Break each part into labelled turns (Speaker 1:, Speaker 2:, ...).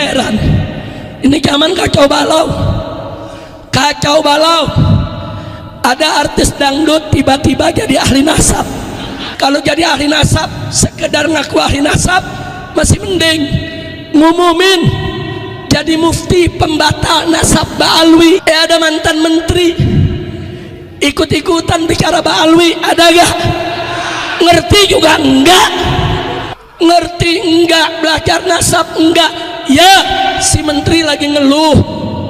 Speaker 1: heran, ini zaman kacau balau. Kacau balau. Ada artis dangdut tiba-tiba jadi ahli nasab. Kalau jadi ahli nasab, sekedar ngaku ahli nasab masih mending. Ngumumin jadi mufti pembatal nasab Ba'alwi. Ada mantan menteri ikut-ikutan bicara Ba'alwi, ada gak? Ngerti juga enggak? Ngerti enggak? Belajar nasab enggak? Ya, si menteri lagi ngeluh,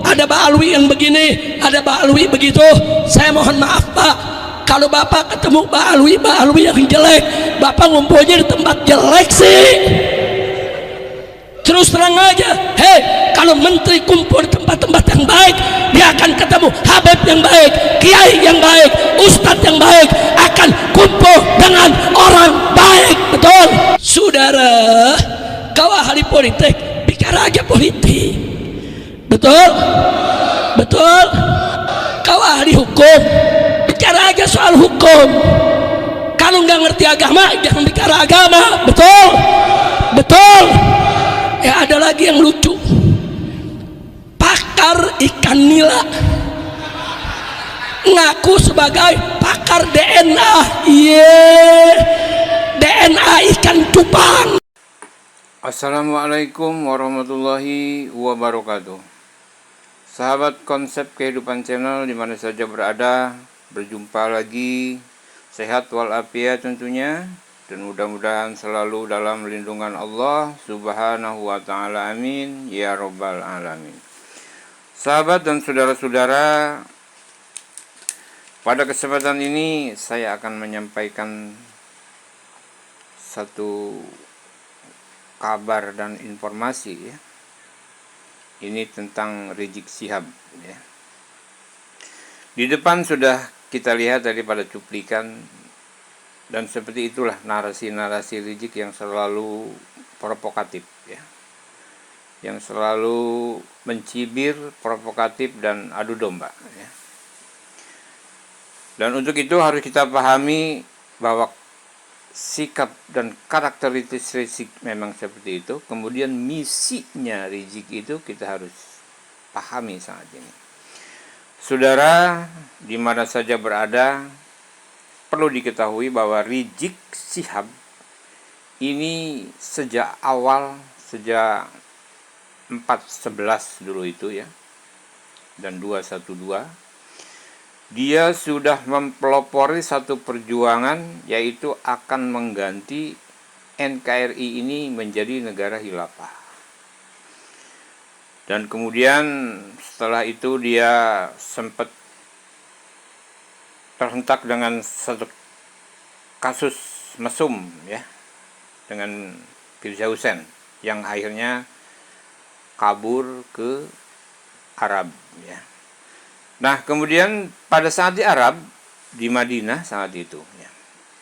Speaker 1: ada Ba'alwi yang begini, ada Ba'alwi begitu. Saya mohon maaf Pak, kalau Bapak ketemu Ba'alwi yang jelek, Bapak ngumpulnya di tempat jelek sih. Terus terang aja, hei, kalau menteri kumpul di tempat-tempat yang baik, dia akan ketemu habib yang baik, kiai yang baik, ustadz yang baik, akan kumpul dengan orang baik. Betul? Saudara, kau ahli politik, bicara aja politik. Betul? Betul? Kau ahli hukum, bicara aja soal hukum. Kalau nggak ngerti agama, jangan bicara agama. Betul? Betul? Ya, ada lagi yang lucu, pakar ikan nila ngaku sebagai pakar DNA. DNA ikan cupang.
Speaker 2: Assalamualaikum warahmatullahi wabarakatuh. Sahabat Konsep Kehidupan Channel dimana saja berada, berjumpa lagi, sehat walafiat tentunya, dan mudah-mudahan selalu dalam lindungan Allah Subhanahu wa ta'ala, amin ya robbal alamin. Sahabat dan saudara-saudara, pada kesempatan ini saya akan menyampaikan satu kabar dan informasi ya. Ini tentang Rizik Syihab ya. Di depan sudah kita lihat daripada cuplikan, dan seperti itulah narasi-narasi Rizik yang selalu provokatif ya. Yang selalu mencibir, provokatif dan adu domba ya. Dan untuk itu harus kita pahami bahwa sikap dan karakteristik Rizik memang seperti itu. Kemudian misinya Rizik itu kita harus pahami saat ini. Saudara, di mana saja berada, perlu diketahui bahwa Rizik Syihab ini sejak awal, sejak 4.11 dulu itu ya, dan 2.12, dia sudah mempelopori satu perjuangan, yaitu akan mengganti NKRI ini menjadi negara khilafah. Dan kemudian setelah itu dia sempat terhentak dengan satu kasus mesum ya, dengan Firza Hussein yang akhirnya kabur ke Arab ya. Nah, kemudian pada saat di Arab, di Madinah saat itu ya,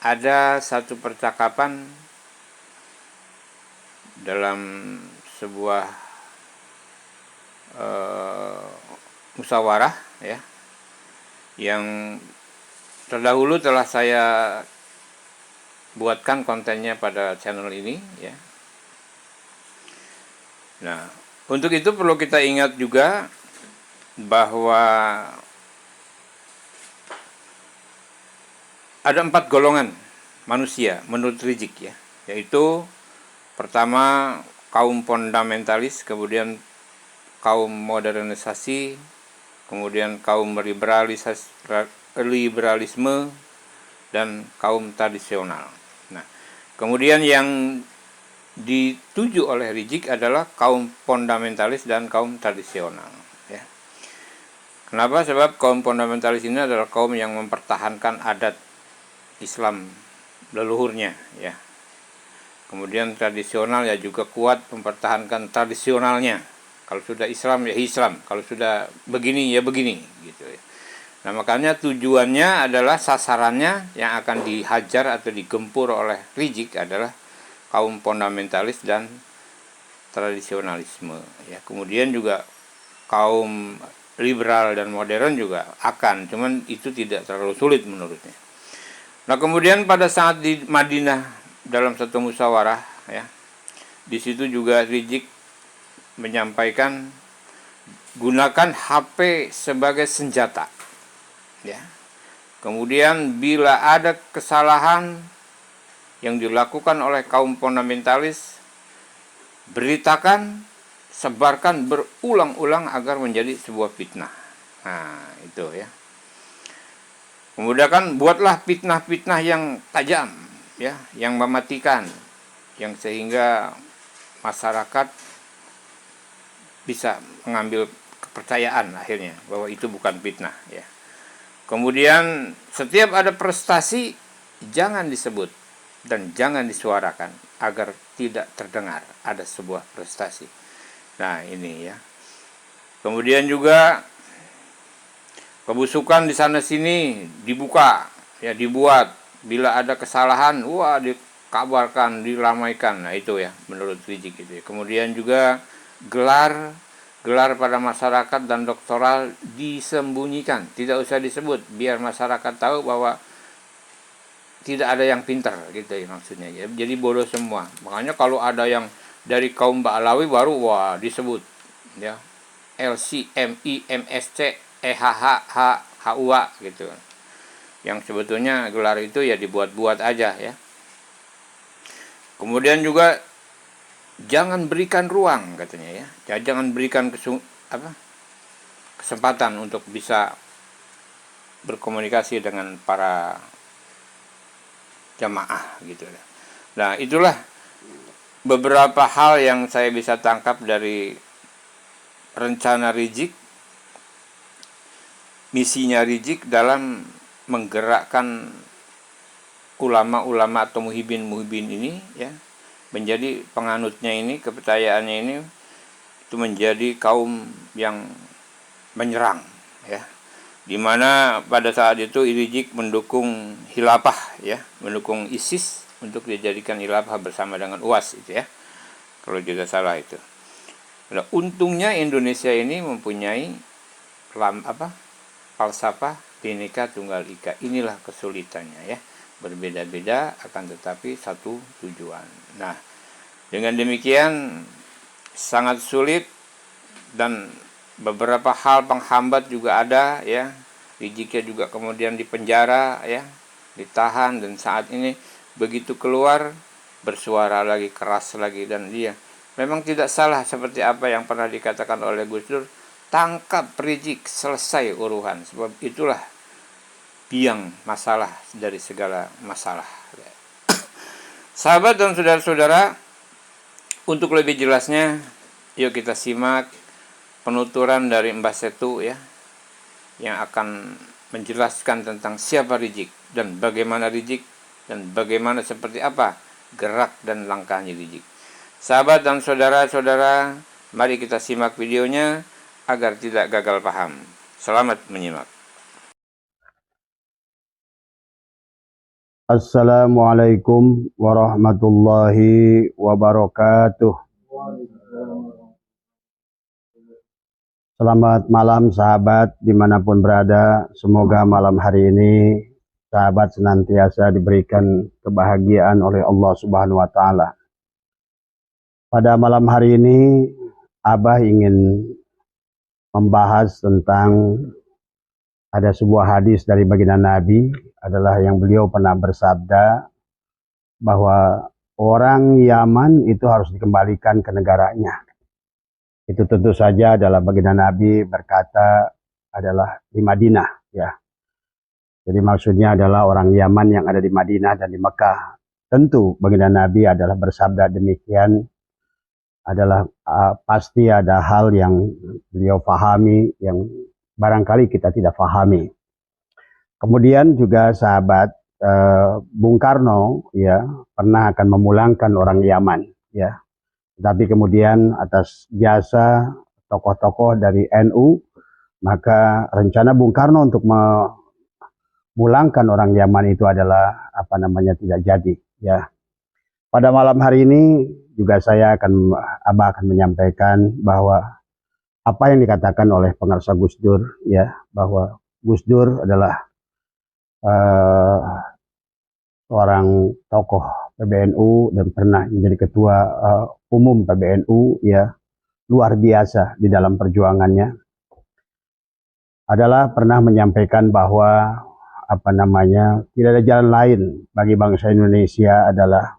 Speaker 2: ada satu percakapan dalam sebuah musyawarah ya, yang terdahulu telah saya buatkan kontennya pada channel ini ya. Nah, untuk itu perlu kita ingat juga bahwa ada 4 golongan manusia menurut Rizik ya, yaitu pertama kaum fundamentalis, kemudian kaum modernisasi, kemudian kaum liberalisme, dan kaum tradisional. Nah, kemudian yang dituju oleh Rizik adalah kaum fundamentalis dan kaum tradisional ya. Kenapa? Sebab kaum fundamentalis ini adalah kaum yang mempertahankan adat Islam leluhurnya ya. Kemudian tradisional ya juga kuat mempertahankan tradisionalnya. Kalau sudah Islam ya Islam, kalau sudah begini ya begini gitu ya. Nah, makanya tujuannya adalah sasarannya yang akan dihajar atau digempur oleh Rizik adalah kaum fundamentalis dan tradisionalisme ya. Kemudian juga kaum liberal dan modern juga akan, cuman itu tidak terlalu sulit menurutnya. Nah, kemudian pada saat di Madinah dalam satu musyawarah ya, di situ juga Rizik menyampaikan gunakan HP sebagai senjata, ya. Kemudian bila ada kesalahan yang dilakukan oleh kaum fundamentalis, beritakan, sebarkan berulang-ulang agar menjadi sebuah fitnah. Nah, itu ya. Kemudian buatlah fitnah-fitnah yang tajam, ya, yang mematikan, yang sehingga masyarakat bisa mengambil kepercayaan akhirnya bahwa itu bukan fitnah, ya. Kemudian setiap ada prestasi jangan disebut dan jangan disuarakan agar tidak terdengar ada sebuah prestasi. Nah, ini ya. Kemudian juga kebusukan di sana sini dibuka, ya, dibuat. Bila ada kesalahan, wah, dikabarkan, diramaikan. Nah, itu ya menurut Rizik itu ya. Kemudian juga gelar pada masyarakat dan doktoral disembunyikan, tidak usah disebut, biar masyarakat tahu bahwa tidak ada yang pintar, gitu ya maksudnya ya. Jadi bodoh semua. Makanya kalau ada yang dari kaum Ba'alawi baru wah disebut, ya, LCMI MSC EHH HUA gitu. Yang sebetulnya gelar itu ya dibuat-buat aja, ya. Kemudian juga jangan berikan ruang, katanya ya. Jangan berikan kesempatan untuk bisa berkomunikasi dengan para jamaah gitu. Nah, itulah beberapa hal yang saya bisa tangkap dari rencana Rizik, misinya Rizik dalam menggerakkan ulama-ulama atau muhibin ini, ya, menjadi penganutnya ini, kepercayaannya ini itu menjadi kaum yang menyerang, ya. Dimana pada saat itu Rizik mendukung khilafah, ya, mendukung ISIS untuk dijadikan khilafah bersama dengan UAS itu, ya, kalau tidak salah itu. Nah, untungnya Indonesia ini mempunyai falsafah Bhinneka Tunggal Ika. Inilah kesulitannya, ya. Berbeda-beda akan tetapi satu tujuan. Nah, dengan demikian sangat sulit dan beberapa hal penghambat juga ada, ya. Riziknya juga kemudian dipenjara, ya, ditahan, dan saat ini begitu keluar bersuara lagi keras lagi, dan dia memang tidak salah seperti apa yang pernah dikatakan oleh Gus Dur, tangkap Rizik selesai urusan, sebab itulah biang masalah dari segala masalah. Sahabat dan saudara-saudara, untuk lebih jelasnya, yuk kita simak penuturan dari Mbah Setu, ya, yang akan menjelaskan tentang siapa Rizik dan bagaimana Rizik dan bagaimana seperti apa gerak dan langkahnya Rizik. Sahabat dan saudara-saudara, mari kita simak videonya agar tidak gagal paham. Selamat menyimak.
Speaker 3: Assalamualaikum warahmatullahi wabarakatuh. Selamat malam sahabat dimanapun berada. Semoga malam hari ini sahabat senantiasa diberikan kebahagiaan oleh Allah Subhanahu wa Ta'ala. Pada malam hari ini Abah ingin membahas tentang ada sebuah hadis dari baginda Nabi, adalah yang beliau pernah bersabda bahwa orang Yaman itu harus dikembalikan ke negaranya. Itu tentu saja adalah baginda Nabi berkata adalah di Madinah, ya. Jadi maksudnya adalah orang Yaman yang ada di Madinah dan di Mekah. Tentu baginda Nabi adalah bersabda demikian, adalah pasti ada hal yang beliau fahami yang barangkali kita tidak fahami. Kemudian juga sahabat Bung Karno, ya, pernah akan memulangkan orang Yaman, ya. Tapi kemudian atas jasa tokoh-tokoh dari NU, maka rencana Bung Karno untuk memulangkan orang Yaman itu adalah tidak jadi, ya. Pada malam hari ini juga Abah akan menyampaikan bahwa apa yang dikatakan oleh pengarsa Gus Dur, ya, bahwa Gus Dur adalah seorang tokoh PBNU dan pernah menjadi ketua umum PBNU, ya, luar biasa di dalam perjuangannya adalah pernah menyampaikan bahwa tidak ada jalan lain bagi bangsa Indonesia adalah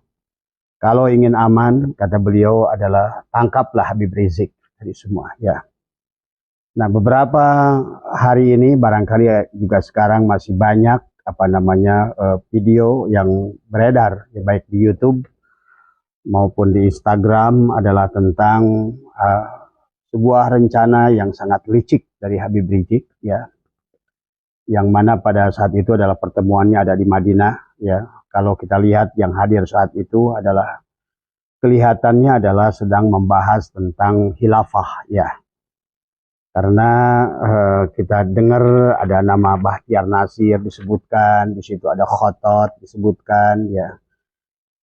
Speaker 3: kalau ingin aman, kata beliau adalah tangkaplah Habib Rizik dari semua ya. Nah, beberapa hari ini barangkali juga sekarang masih banyak video yang beredar ya, baik di YouTube maupun di Instagram adalah tentang sebuah rencana yang sangat licik dari Habib Rizik ya, yang mana pada saat itu adalah pertemuannya ada di Madinah ya. Kalau kita lihat yang hadir saat itu adalah kelihatannya adalah sedang membahas tentang khilafah ya, karena kita dengar ada nama Bahtiar Nasir disebutkan, di situ ada Khotot disebutkan ya,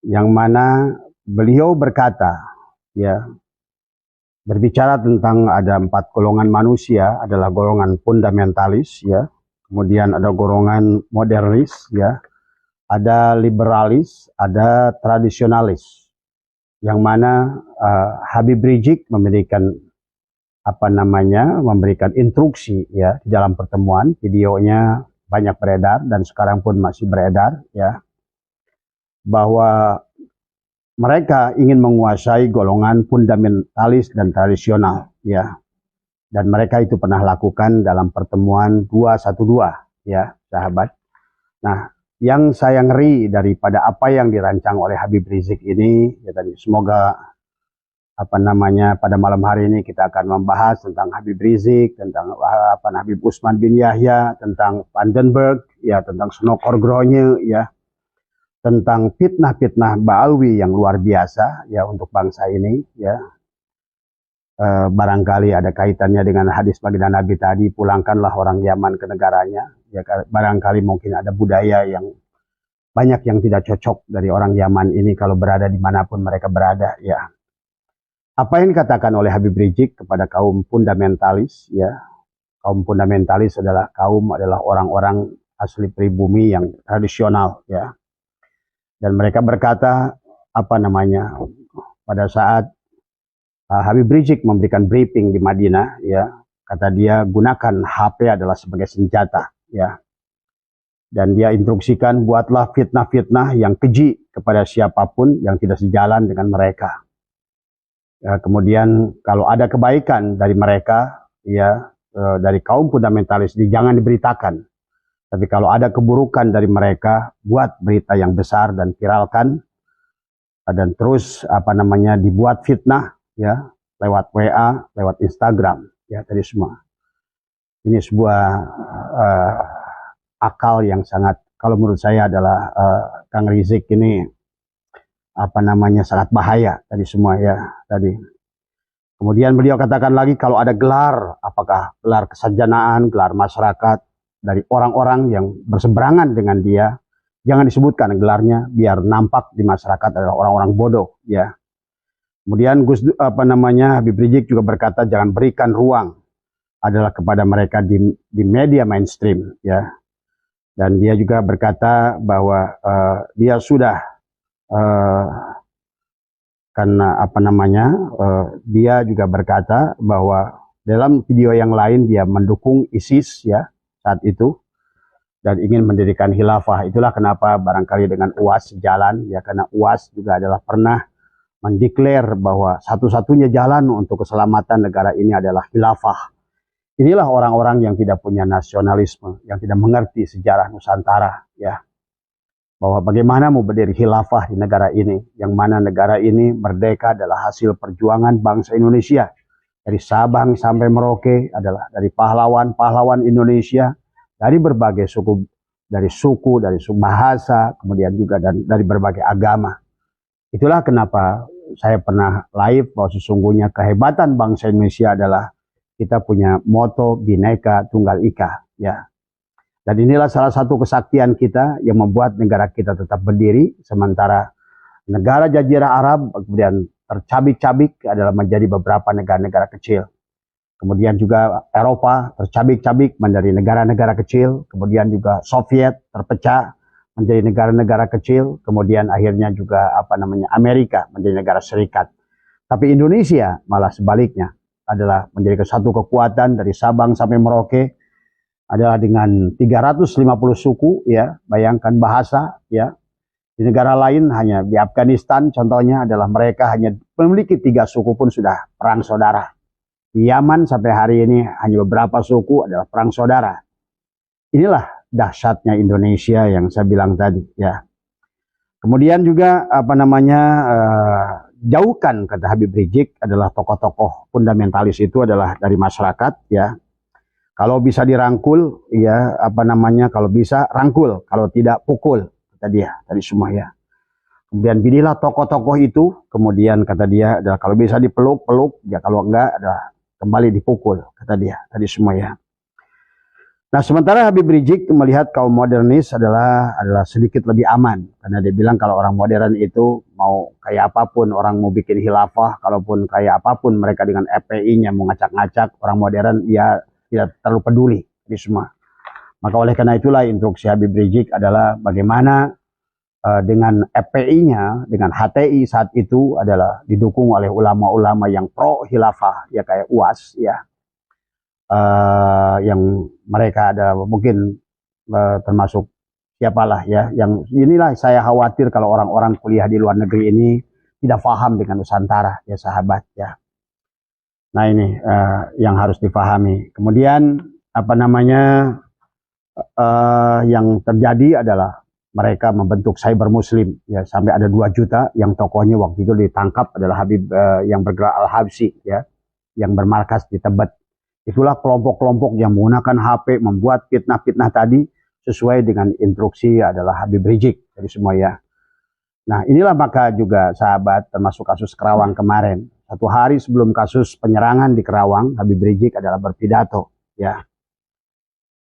Speaker 3: yang mana beliau berkata ya, berbicara tentang ada 4 golongan manusia, adalah golongan fundamentalis ya, kemudian ada golongan modernis ya, ada liberalis, ada tradisionalis, yang mana Habib Rizik memberikan memberikan instruksi ya di dalam pertemuan. Videonya banyak beredar dan sekarang pun masih beredar ya, bahwa mereka ingin menguasai golongan fundamentalis dan tradisional ya, dan mereka itu pernah lakukan dalam pertemuan 212 ya sahabat. Nah, yang saya ngeri daripada apa yang dirancang oleh Habib Rizik ini ya tadi, semoga pada malam hari ini kita akan membahas tentang Habib Rizik, tentang Habib Utsman bin Yahya, tentang Vandenberg ya, tentang Snokor Gronje ya, tentang fitnah-fitnah Ba'alwi yang luar biasa ya untuk bangsa ini ya. Barangkali ada kaitannya dengan hadis baginda Nabi tadi, pulangkanlah orang Yaman ke negaranya ya, barangkali mungkin ada budaya yang banyak yang tidak cocok dari orang Yaman ini kalau berada dimanapun mereka berada ya. Apa yang dikatakan oleh Habib Rizik kepada kaum fundamentalis ya, kaum fundamentalis adalah orang-orang asli pribumi yang tradisional ya, dan mereka berkata pada saat Habib Rizik memberikan briefing di Madinah ya, kata dia gunakan HP adalah sebagai senjata ya, dan dia instruksikan buatlah fitnah-fitnah yang keji kepada siapapun yang tidak sejalan dengan mereka ya. Kemudian kalau ada kebaikan dari mereka ya, dari kaum fundamentalis jangan diberitakan, tapi kalau ada keburukan dari mereka buat berita yang besar dan viralkan, dan terus dibuat fitnah ya, lewat WA, lewat Instagram ya tadi semua. Ini sebuah akal yang sangat, kalau menurut saya adalah Kang Rizik ini sangat bahaya tadi semua ya tadi. Kemudian beliau katakan lagi kalau ada gelar, apakah gelar kesarjanaan, gelar masyarakat dari orang-orang yang berseberangan dengan dia, jangan disebutkan gelarnya biar nampak di masyarakat adalah orang-orang bodoh ya. Kemudian Habib Rizik juga berkata jangan berikan ruang adalah kepada mereka di media mainstream ya. Dan dia juga berkata bahwa dia sudah dia juga berkata bahwa dalam video yang lain dia mendukung ISIS ya saat itu dan ingin mendirikan khilafah. Itulah kenapa barangkali dengan UAS sejalan ya, karena UAS juga adalah pernah mendeklar bahwa satu-satunya jalan untuk keselamatan negara ini adalah khilafah. Inilah orang-orang yang tidak punya nasionalisme, yang tidak mengerti sejarah Nusantara ya, bahwa bagaimana mau berdiri khilafah di negara ini, yang mana negara ini merdeka adalah hasil perjuangan bangsa Indonesia dari Sabang sampai Merauke, adalah dari pahlawan-pahlawan Indonesia dari berbagai suku, dari bahasa, kemudian juga dari berbagai agama. Itulah kenapa saya pernah live bahwa sesungguhnya kehebatan bangsa Indonesia adalah kita punya moto Bhinneka Tunggal Ika ya. Dan inilah salah satu kesaktian kita yang membuat negara kita tetap berdiri, sementara negara Jazirah Arab kemudian tercabik-cabik adalah menjadi beberapa negara-negara kecil. Kemudian juga Eropa tercabik-cabik menjadi negara-negara kecil, kemudian juga Soviet terpecah menjadi negara-negara kecil, kemudian akhirnya juga Amerika menjadi negara serikat. Tapi Indonesia malah sebaliknya, adalah menjadi satu kekuatan dari Sabang sampai Merauke, adalah dengan 350 suku, ya. Bayangkan bahasa, ya. Di negara lain, hanya di Afghanistan contohnya, adalah mereka hanya memiliki 3 suku pun sudah perang saudara. Di Yaman sampai hari ini hanya beberapa suku adalah perang saudara. Inilah dahsyatnya Indonesia yang saya bilang tadi, ya. Kemudian juga jauhkan, kata Habib Rizik, adalah tokoh-tokoh fundamentalis itu adalah dari masyarakat, ya. Kalau bisa dirangkul, ya, kalau bisa rangkul, kalau tidak pukul, kata dia tadi semua, ya. Kemudian pilihlah tokoh-tokoh itu, kemudian kata dia adalah kalau bisa dipeluk, peluk, ya, kalau enggak adalah kembali dipukul, kata dia tadi semua, ya. Nah, sementara Habib Rizik melihat kaum modernis adalah sedikit lebih aman, karena dia bilang kalau orang modern itu mau kayak apapun, orang mau bikin khilafah, kalaupun kayak apapun mereka dengan FPI-nya mau ngacak-ngacak, orang modern ya tidak terlalu peduli di semua. Maka oleh karena itulah instruksi Habib Rizik adalah bagaimana dengan FPI-nya, dengan HTI saat itu adalah didukung oleh ulama-ulama yang pro khilafah, ya kayak UAS, ya. Yang mereka ada mungkin termasuk siapalah, ya, yang inilah saya khawatir kalau orang-orang kuliah di luar negeri ini tidak paham dengan Nusantara, ya sahabat, ya. Nah, ini yang harus dipahami. Kemudian yang terjadi adalah mereka membentuk cyber muslim, ya, sampai ada 2 juta yang tokohnya waktu itu ditangkap adalah Habib yang bergerak Al-Habsyi, ya, yang bermarkas di Tebet. Itulah kelompok-kelompok yang menggunakan HP membuat fitnah-fitnah tadi sesuai dengan instruksi adalah Habib Rizik dari semua, ya. Nah, inilah maka juga sahabat, termasuk kasus Kerawang kemarin. 1 hari sebelum kasus penyerangan di Kerawang, Habib Rizik adalah berpidato, ya.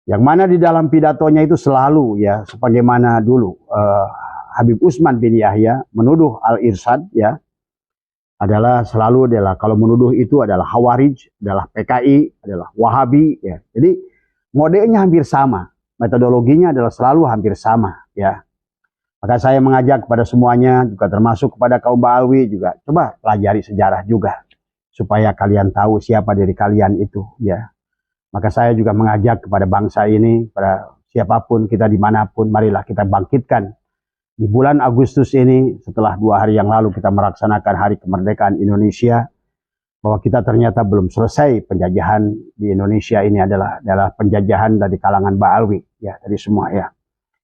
Speaker 3: Yang mana di dalam pidatonya itu selalu, ya, sebagaimana dulu Habib Utsman bin Yahya menuduh Al-Irsyad, ya, adalah kalau menuduh itu adalah Khawarij, adalah PKI, adalah Wahabi, ya. Jadi modenya hampir sama, metodologinya adalah selalu hampir sama, ya. Maka saya mengajak kepada semuanya, juga termasuk kepada kaum Ba'alwi juga, coba pelajari sejarah juga supaya kalian tahu siapa diri kalian itu, ya. Maka saya juga mengajak kepada bangsa ini, pada siapapun kita dimanapun, marilah kita bangkitkan. Di bulan Agustus ini, setelah 2 hari yang lalu kita melaksanakan Hari Kemerdekaan Indonesia, bahwa kita ternyata belum selesai penjajahan di Indonesia ini adalah penjajahan dari kalangan Ba'alwi, ya, dari semua, ya.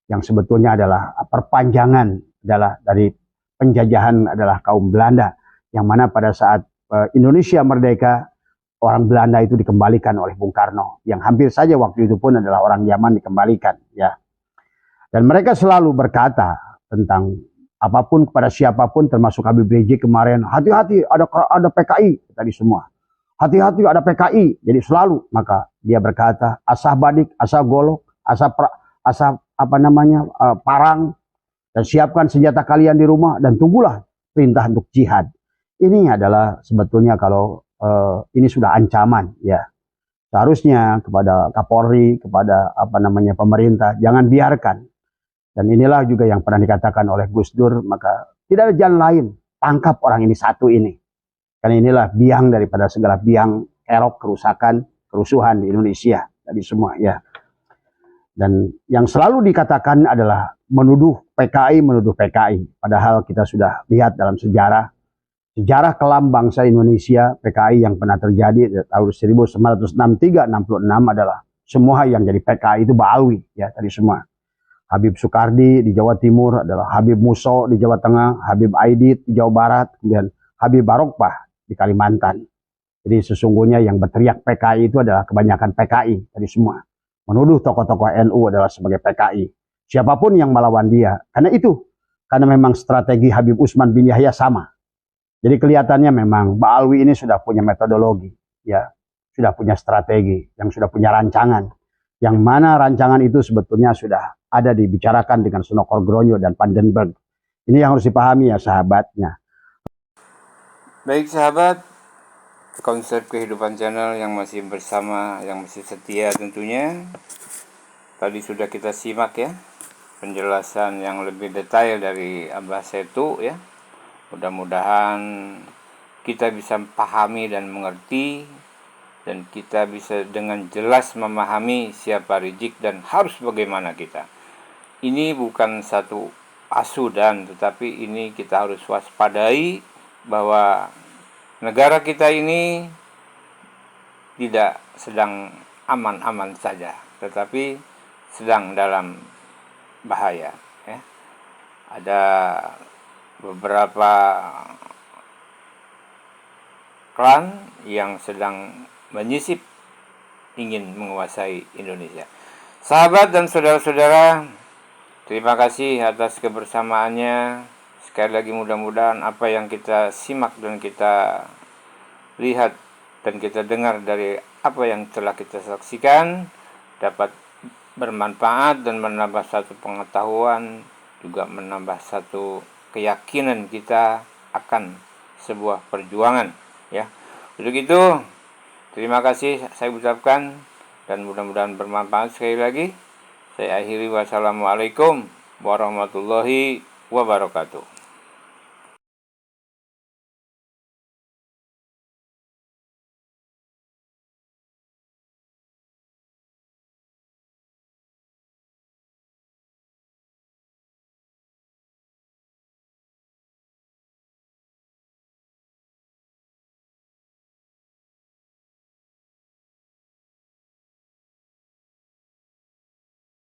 Speaker 3: Yang sebetulnya adalah perpanjangan adalah dari penjajahan adalah kaum Belanda, yang mana pada saat Indonesia merdeka, orang Belanda itu dikembalikan oleh Bung Karno, yang hampir saja waktu itu pun adalah orang Yaman dikembalikan, ya. Dan mereka selalu berkata tentang apapun kepada siapapun, termasuk Habib Rizik kemarin, hati-hati ada PKI tadi semua, hati-hati ada PKI. Jadi selalu maka dia berkata asah badik, asah golok, asah parang, dan siapkan senjata kalian di rumah dan tunggulah perintah untuk jihad. Ini adalah sebetulnya kalau ini sudah ancaman, ya. Seharusnya kepada Kapolri, kepada pemerintah, jangan biarkan. Dan inilah juga yang pernah dikatakan oleh Gus Dur, maka tidak ada jalan lain, tangkap orang ini satu ini. Karena inilah biang daripada segala biang kerok, kerusakan, kerusuhan di Indonesia tadi semua, ya. Dan yang selalu dikatakan adalah menuduh PKI. Padahal kita sudah lihat dalam sejarah kelam bangsa Indonesia, PKI yang pernah terjadi tahun 1963-66 adalah semua yang jadi PKI itu Ba'alwi, ya, tadi semua. Habib Sukardi di Jawa Timur adalah Habib Muso di Jawa Tengah, Habib Aidit di Jawa Barat, kemudian Habib Barokbah di Kalimantan. Jadi sesungguhnya yang berteriak PKI itu adalah kebanyakan PKI tadi semua. Menuduh tokoh-tokoh NU adalah sebagai PKI. Siapapun yang melawan dia. Karena memang strategi Habib Utsman bin Yahya sama. Jadi kelihatannya memang Ba'alwi ini sudah punya metodologi, ya. Sudah punya strategi, yang sudah punya rancangan. Yang mana rancangan itu sebetulnya sudah ada dibicarakan dengan Sunokor Gronyo dan Vandenberg. Ini yang harus dipahami, ya sahabatnya.
Speaker 2: Baik sahabat, konsep kehidupan channel yang masih bersama, yang masih setia tentunya. Tadi sudah kita simak, ya, penjelasan yang lebih detail dari Abah Setu, ya. Mudah-mudahan kita bisa pahami dan mengerti dan kita bisa dengan jelas memahami siapa Rizik dan harus bagaimana kita. Ini bukan satu asudan, tetapi ini kita harus waspadai bahwa negara kita ini tidak sedang aman-aman saja, tetapi sedang dalam bahaya. Ya. Ada beberapa klan yang sedang menyisip ingin menguasai Indonesia. Sahabat dan saudara-saudara, terima kasih atas kebersamaannya. Sekali lagi mudah-mudahan apa yang kita simak dan kita lihat dan kita dengar dari apa yang telah kita saksikan dapat bermanfaat dan menambah satu pengetahuan, juga menambah satu keyakinan kita akan sebuah perjuangan. Ya, untuk itu terima kasih saya ucapkan dan mudah-mudahan bermanfaat. Sekali lagi saya akhiri, wassalamualaikum warahmatullahi wabarakatuh.